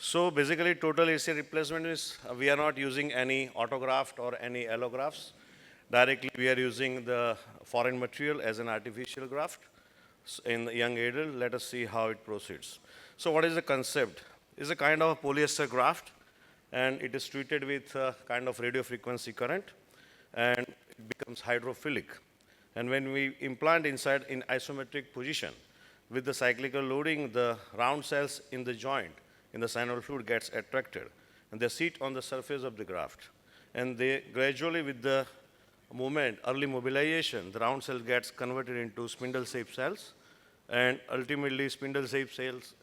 So basically, total ACL replacement is we are not using any autograft or any allografts. Directly, we are using the foreign material as an artificial graft in the young adult. Let us see how it proceeds. So what is the concept? It's a kind of a polyester graft, and it is treated with a kind of radio frequency current, and it becomes hydrophilic. And when we implant inside in isometric position, with the cyclical loading, the round cells in the joint, in the synovial fluid gets attracted, and they sit on the surface of the graft. And they gradually, with the movement, early mobilization, the round cell gets converted into spindle-shaped cells, and ultimately spindle-shaped cells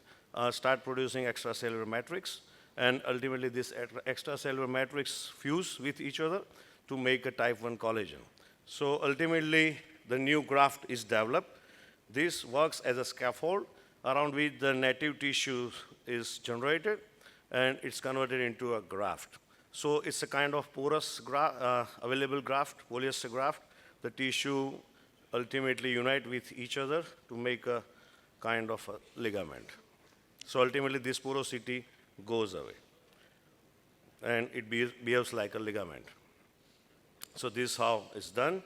start producing extracellular matrix, and ultimately this extracellular matrix fuse with each other to make a type 1 collagen. So ultimately, the new graft is developed. This works as a scaffold around which the native tissue is generated, and it's converted into a graft. So it's a kind of porous available graft, polyester graft. The tissue ultimately unite with each other to make a kind of a ligament. So ultimately, this porosity goes away, and it behaves like a ligament. So this is how it's done.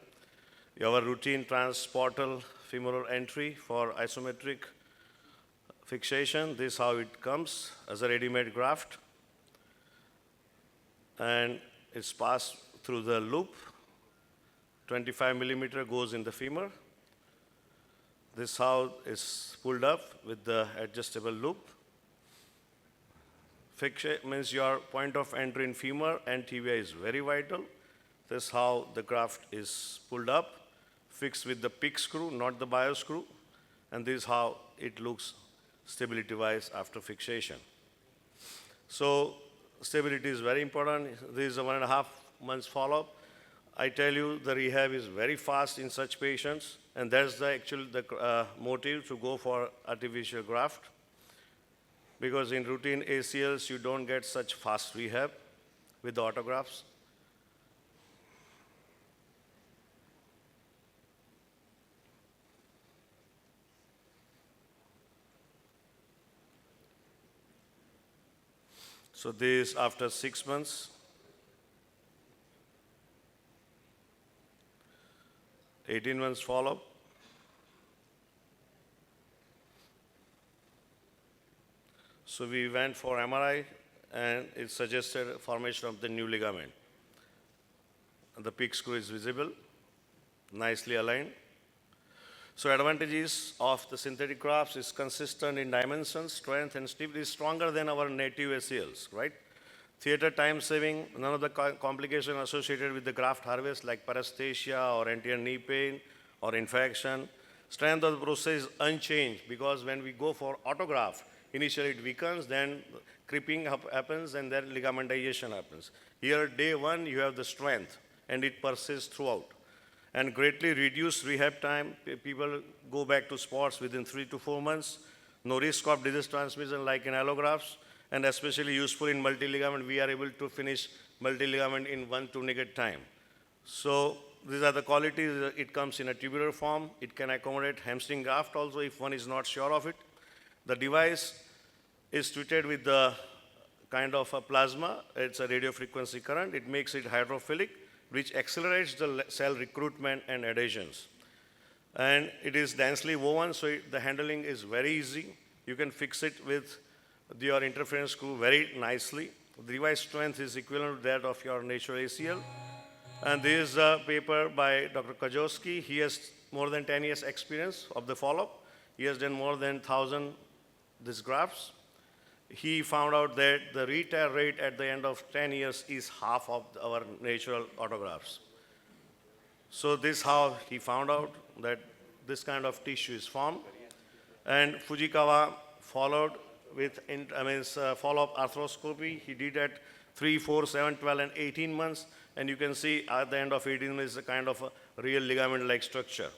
Our routine transportal femoral entry for isometric fixation. This is how it comes as a ready-made graft. And it's passed through the loop. 25 millimeter goes in the femur. This is how it's pulled up with the adjustable loop. Fixation means your point of entry in femur and tibia is very vital. This is how the graft is pulled up, fixed with the PIC screw, not the bio screw. And this is how it looks stability-wise after fixation. So stability is very important. This is a 1.5 months follow-up. I tell you, the rehab is very fast in such patients, and that's the motive to go for artificial graft. Because in routine ACLs, you don't get such fast rehab with the autografts. So this after 6 months. 18 months follow-up. So we went for MRI, and it suggested formation of the new ligament. And the PIC screw is visible, nicely aligned. So advantages of the synthetic grafts is consistent in dimensions, strength, and stiffness is stronger than our native ACLs, right? Theater time saving, none of the complications associated with the graft harvest like paresthesia or anterior knee pain or infection. Strength of the process is unchanged because when we go for autograft, initially it weakens, then creeping happens, and then ligamentization happens. Here, day one, you have the strength, and it persists throughout. And greatly reduced rehab time. People go back to sports within 3 to 4 months. No risk of disease transmission like in allografts, and especially useful in multi-ligament. We are able to finish multi-ligament in 1 to negative time. So these are the qualities. It comes in a tubular form. It can accommodate hamstring graft also if one is not sure of it. The device is treated with the kind of a plasma. It's a radio frequency current. It makes it hydrophilic, which accelerates the cell recruitment and adhesions. And it is densely woven, so the handling is very easy. You can fix it with your interference screw very nicely. The device strength is equivalent to that of your natural ACL. And this is a paper by Dr. Kajowski. He has more than 10 years experience of the follow-up. He has done more than 1,000 these grafts. He found out that the retear rate at the end of 10 years is half of our natural autografts. So this is how he found out that this kind of tissue is formed. And Fujikawa followed with follow-up arthroscopy. He did at 3, 4, 7, 12, and 18 months. And you can see at the end of 18 months, a kind of a real ligament-like structure.